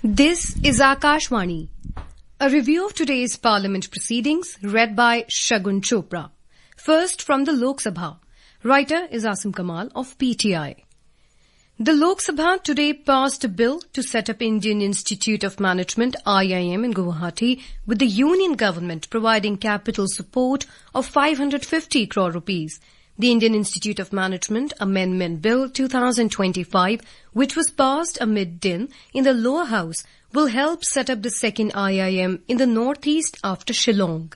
This is Akashvani. A review of today's Parliament proceedings read by Shagun Chopra. First from the Lok Sabha. Writer is Asim Kamal of PTI. The Lok Sabha today passed a bill to set up Indian Institute of Management IIM in Guwahati, with the Union government providing capital support of 550 crore rupees. The Indian Institute of Management Amendment Bill 2025, which was passed amid din in the lower house, will help set up the second IIM in the northeast after Shillong.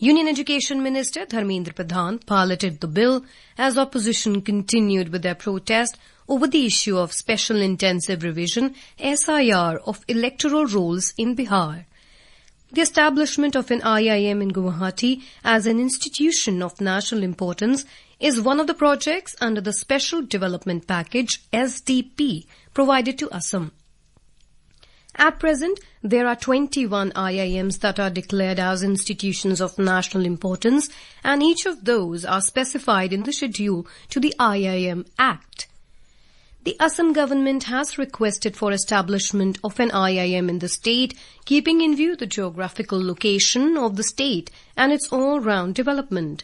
Union Education Minister Dharmendra Pradhan piloted the bill as opposition continued with their protest over the issue of Special Intensive Revision SIR of electoral rolls in Bihar. The establishment of an IIM in Guwahati as an institution of national importance is one of the projects under the Special Development Package SDP provided to Assam. At present, there are 21 IIMs that are declared as institutions of national importance, and each of those are specified in the schedule to the IIM Act. The Assam government has requested for establishment of an IIM in the state, keeping in view the geographical location of the state and its all-round development.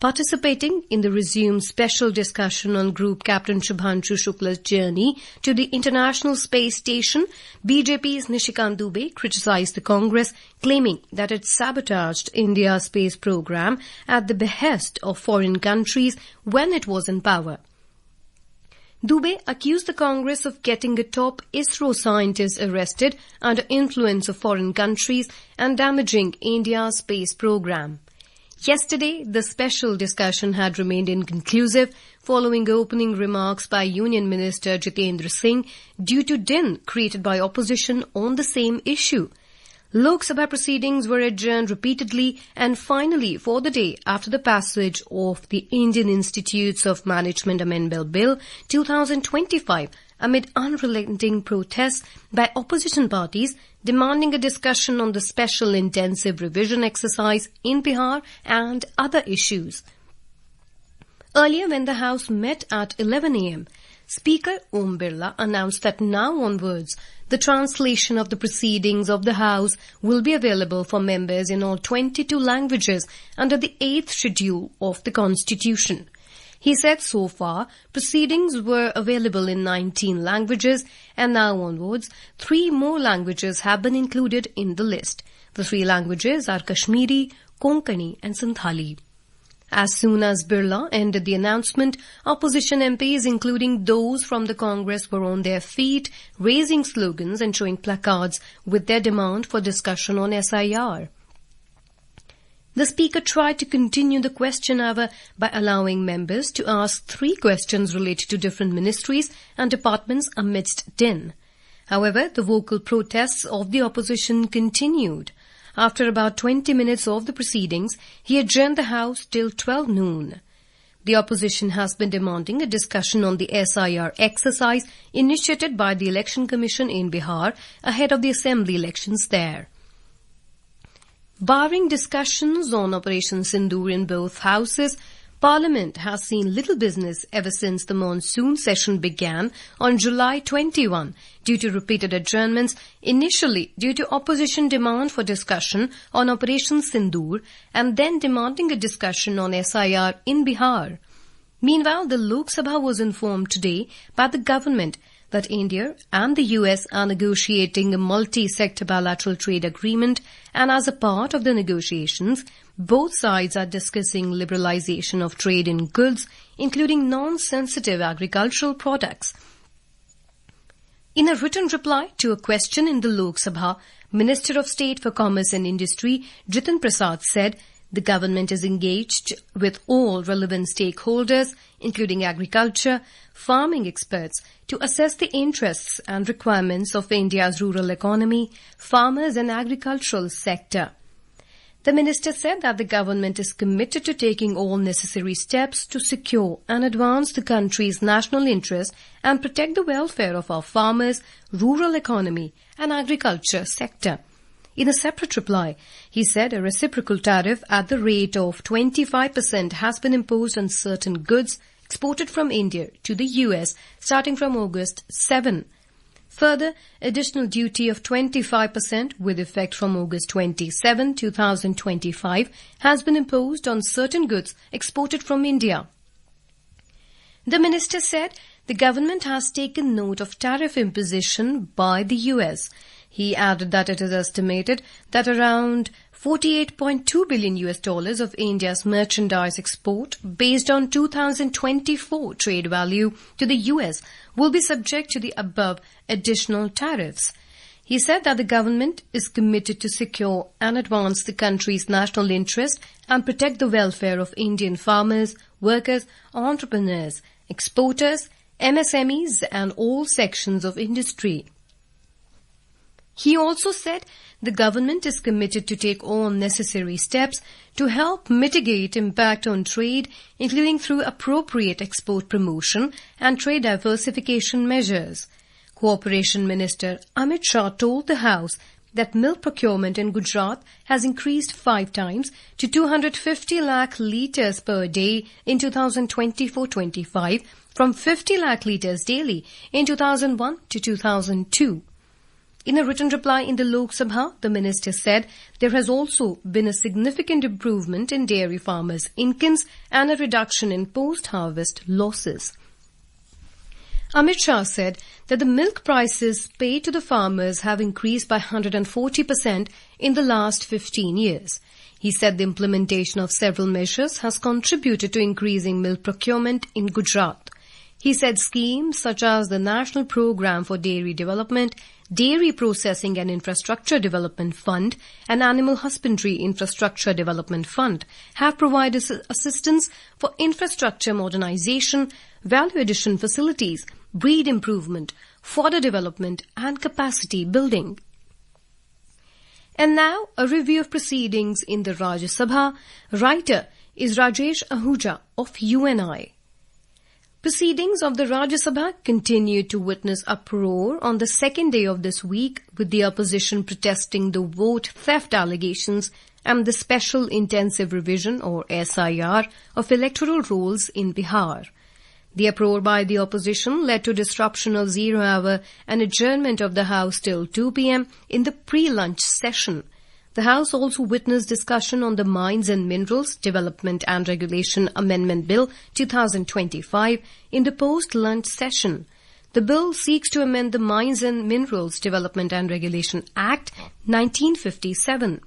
Participating in the resumed special discussion on Group Captain Shubhanshu Shukla's journey to the International Space Station, BJP's Nishikant Dubey criticized the Congress, claiming that it sabotaged India's space program at the behest of foreign countries when it was in power. Dubey accused the Congress of getting a top ISRO scientist arrested under influence of foreign countries and damaging India's space program. Yesterday, the special discussion had remained inconclusive following opening remarks by Union Minister Jitendra Singh due to din created by opposition on the same issue. Lok Sabha proceedings were adjourned repeatedly and finally for the day after the passage of the Indian Institutes of Management Amendment Bill 2025 amid unrelenting protests by opposition parties demanding a discussion on the Special Intensive Revision exercise in Bihar and other issues. Earlier, when the House met at 11 a.m., Speaker Om Birla announced that now onwards, the translation of the proceedings of the House will be available for members in all 22 languages under the 8th schedule of the Constitution. He said so far, proceedings were available in 19 languages, and now onwards, 3 more languages have been included in the list. The 3 languages are Kashmiri, Konkani, and Santhali. As soon as Birla ended the announcement, opposition MPs, including those from the Congress, were on their feet, raising slogans and showing placards with their demand for discussion on SIR. The Speaker tried to continue the question hour by allowing members to ask 3 questions related to different ministries and departments amidst din. However, the vocal protests of the opposition continued. After about 20 minutes of the proceedings, he adjourned the House till 12 noon. The opposition has been demanding a discussion on the SIR exercise initiated by the Election Commission in Bihar ahead of the assembly elections there. Barring discussions on Operation Sindoor in both houses, Parliament has seen little business ever since the monsoon session began on July 21 due to repeated adjournments, initially due to opposition demand for discussion on Operation Sindoor and then demanding a discussion on SIR in Bihar. Meanwhile, the Lok Sabha was informed today by the government that India and the US are negotiating a multi-sector bilateral trade agreement, and as a part of the negotiations, both sides are discussing liberalization of trade in goods, including non-sensitive agricultural products. In a written reply to a question in the Lok Sabha, Minister of State for Commerce and Industry Jitin Prasad said the government is engaged with all relevant stakeholders, including agriculture, farming experts, to assess the interests and requirements of India's rural economy, farmers and agricultural sector. The minister said that the government is committed to taking all necessary steps to secure and advance the country's national interest and protect the welfare of our farmers, rural economy and agriculture sector. In a separate reply, he said a reciprocal tariff at the rate of 25% has been imposed on certain goods exported from India to the US starting from August 7. Further, additional duty of 25% with effect from August 27, 2025 has been imposed on certain goods exported from India. The minister said the government has taken note of tariff imposition by the US. He added that it is estimated that around $48.2 billion of India's merchandise export based on 2024 trade value to the US will be subject to the above additional tariffs. He said that the government is committed to secure and advance the country's national interest and protect the welfare of Indian farmers, workers, entrepreneurs, exporters, MSMEs and all sections of industry. He also said the government is committed to take all necessary steps to help mitigate impact on trade, including through appropriate export promotion and trade diversification measures. Cooperation Minister Amit Shah told the House that milk procurement in Gujarat has increased 5 times to 250 lakh litres per day in 2024-25 from 50 lakh litres daily in 2001 to 2002. In a written reply in the Lok Sabha, the minister said there has also been a significant improvement in dairy farmers' incomes and a reduction in post-harvest losses. Amit Shah said that the milk prices paid to the farmers have increased by 140% in the last 15 years. He said the implementation of several measures has contributed to increasing milk procurement in Gujarat. He said schemes such as the National Programme for Dairy Development, Dairy Processing and Infrastructure Development Fund and Animal Husbandry Infrastructure Development Fund have provided assistance for infrastructure modernization, value addition facilities, breed improvement, fodder development and capacity building. And now a review of proceedings in the Rajya Sabha. Writer is Rajesh Ahuja of UNI. Proceedings of the Rajya Sabha continued to witness uproar on the second day of this week, with the opposition protesting the vote theft allegations and the Special Intensive Revision or SIR of electoral rolls in Bihar. The uproar by the opposition led to disruption of 0 hour and adjournment of the House till 2 p.m. in the pre-lunch session. The House also witnessed discussion on the Mines and Minerals Development and Regulation Amendment Bill 2025 in the post-lunch session. The bill seeks to amend the Mines and Minerals Development and Regulation Act 1957.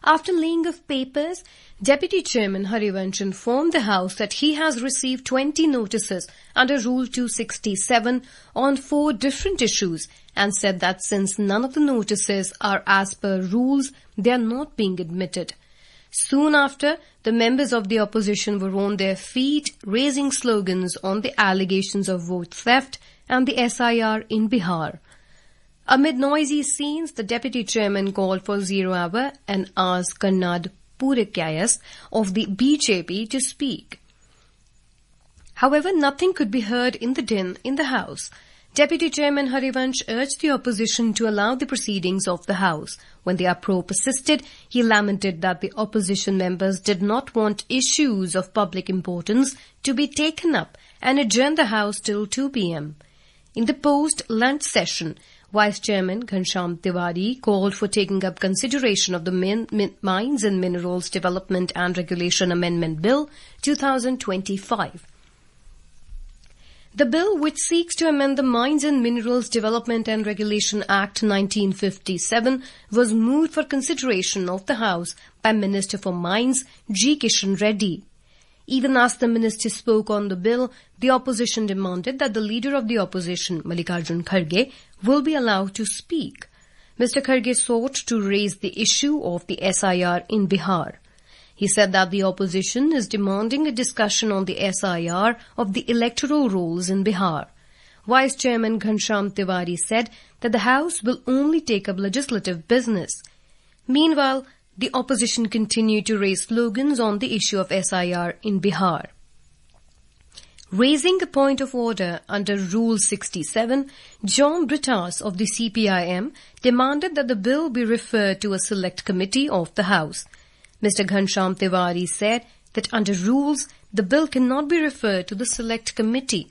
After laying of papers, Deputy Chairman Harivansh informed the House that he has received 20 notices under Rule 267 on 4 different issues and said that since none of the notices are as per rules, they are not being admitted. Soon after, the members of the opposition were on their feet, raising slogans on the allegations of vote theft and the SIR in Bihar. Amid noisy scenes, the Deputy Chairman called for 0 hour and asked Kannad Purikayas of the BJP to speak. However, nothing could be heard in the din in the House. Deputy Chairman Harivansh urged the opposition to allow the proceedings of the House. When the uproar persisted, he lamented that the opposition members did not want issues of public importance to be taken up and adjourned the House till 2 p.m. In the post-lunch session, Vice Chairman Ghanshyam Tiwari called for taking up consideration of the Mines and Minerals Development and Regulation Amendment Bill 2025. The bill, which seeks to amend the Mines and Minerals Development and Regulation Act 1957, was moved for consideration of the House by Minister for Mines G. Kishan Reddy. Even as the minister spoke on the bill, the opposition demanded that the leader of the opposition, Mallikarjun Kharge, will be allowed to speak. Mr. Kharge sought to raise the issue of the SIR in Bihar. He said that the opposition is demanding a discussion on the SIR of the electoral rolls in Bihar. Vice Chairman Ghanshyam Tiwari said that the House will only take up legislative business. Meanwhile, the opposition continued to raise slogans on the issue of SIR in Bihar. Raising a point of order under Rule 67, John Brittas of the CPIM demanded that the bill be referred to a select committee of the House. Mr. Ghanshyam Tiwari said that under rules, the bill cannot be referred to the select committee.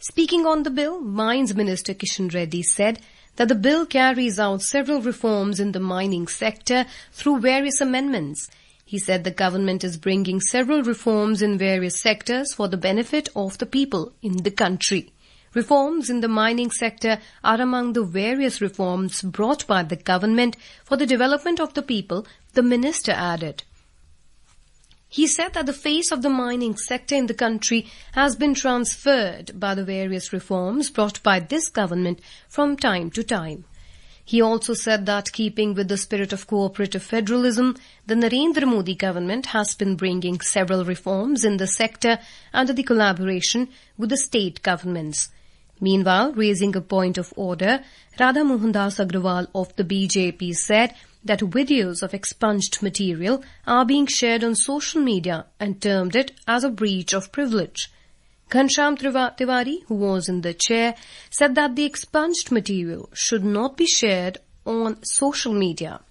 Speaking on the bill, Mines Minister Kishan Reddy said that the bill carries out several reforms in the mining sector through various amendments. He said the government is bringing several reforms in various sectors for the benefit of the people in the country. Reforms in the mining sector are among the various reforms brought by the government for the development of the people, the minister added. He said that the face of the mining sector in the country has been transferred by the various reforms brought by this government from time to time. He also said that keeping with the spirit of cooperative federalism, the Narendra Modi government has been bringing several reforms in the sector under the collaboration with the state governments. Meanwhile, raising a point of order, Radha Mohandas Agrawal of the BJP said that videos of expunged material are being shared on social media and termed it as a breach of privilege. Ghanshyam Tiwari, who was in the chair, said that the expunged material should not be shared on social media.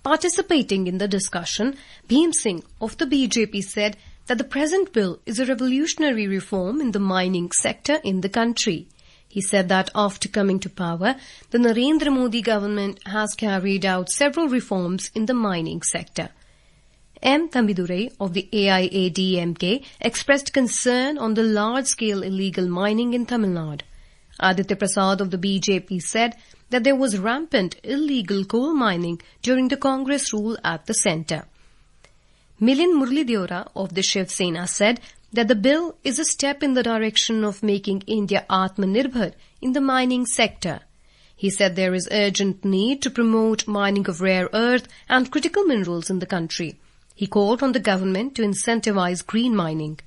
Participating in the discussion, Bhim Singh of the BJP said that the present bill is a revolutionary reform in the mining sector in the country. He said that after coming to power, the Narendra Modi government has carried out several reforms in the mining sector. M. Thambidurai of the AIADMK expressed concern on the large-scale illegal mining in Tamil Nadu. Aditya Prasad of the BJP said that there was rampant illegal coal mining during the Congress rule at the centre. Milind Murli Deora of the Shiv Sena said that the bill is a step in the direction of making India Atmanirbhar in the mining sector. He said there is urgent need to promote mining of rare earth and critical minerals in the country. He called on the government to incentivize green mining.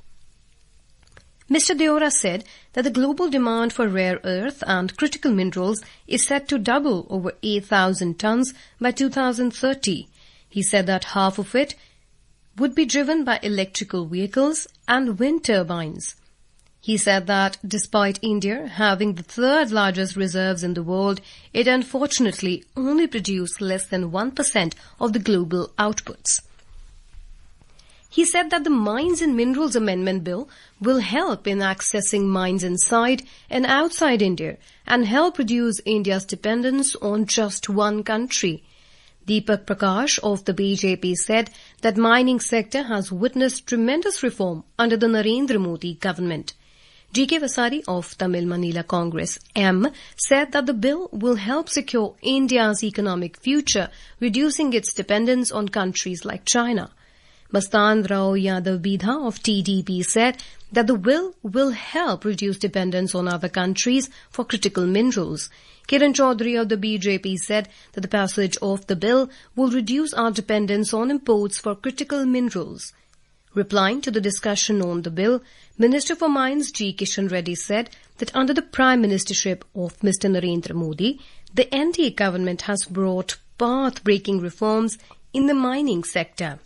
Mr. Deora said that the global demand for rare earth and critical minerals is set to double over 8,000 tons by 2030. He said that half of it would be driven by electrical vehicles and wind turbines. He said that despite India having the third largest reserves in the world, it unfortunately only produced less than 1% of the global outputs. He said that the Mines and Minerals Amendment Bill will help in accessing mines inside and outside India and help reduce India's dependence on just one country. Deepak Prakash of the BJP said that mining sector has witnessed tremendous reform under the Narendra Modi government. G.K. Vasari of Tamil Manila Congress M said that the bill will help secure India's economic future, reducing its dependence on countries like China. Mastan Rao Yadav Bidha of TDP said that the bill will help reduce dependence on other countries for critical minerals. Kiran Chaudhary of the BJP said that the passage of the bill will reduce our dependence on imports for critical minerals. Replying to the discussion on the bill, Minister for Mines G. Kishan Reddy said that under the Prime Ministership of Mr. Narendra Modi, the NDA government has brought path-breaking reforms in the mining sector.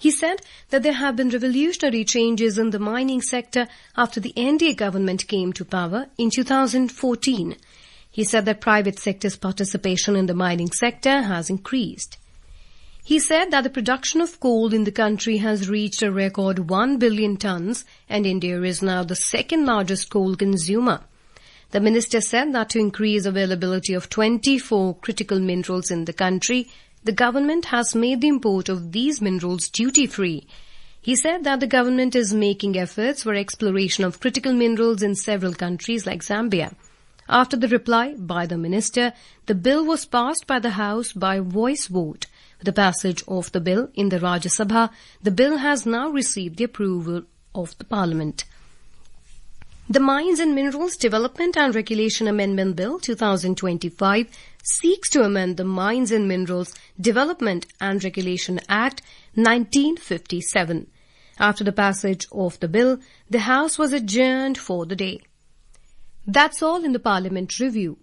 He said that there have been revolutionary changes in the mining sector after the NDA government came to power in 2014. He said that private sector's participation in the mining sector has increased. He said that the production of coal in the country has reached a record 1 billion tons and India is now the second largest coal consumer. The minister said that to increase availability of 24 critical minerals in the country, the government has made the import of these minerals duty-free. He said that the government is making efforts for exploration of critical minerals in several countries like Zambia. After the reply by the minister, the bill was passed by the House by voice vote. With the passage of the bill in the Rajya Sabha, the bill has now received the approval of the Parliament. The Mines and Minerals Development and Regulation Amendment Bill 2025 seeks to amend the Mines and Minerals Development and Regulation Act 1957. After the passage of the bill, the House was adjourned for the day. That's all in the Parliament Review.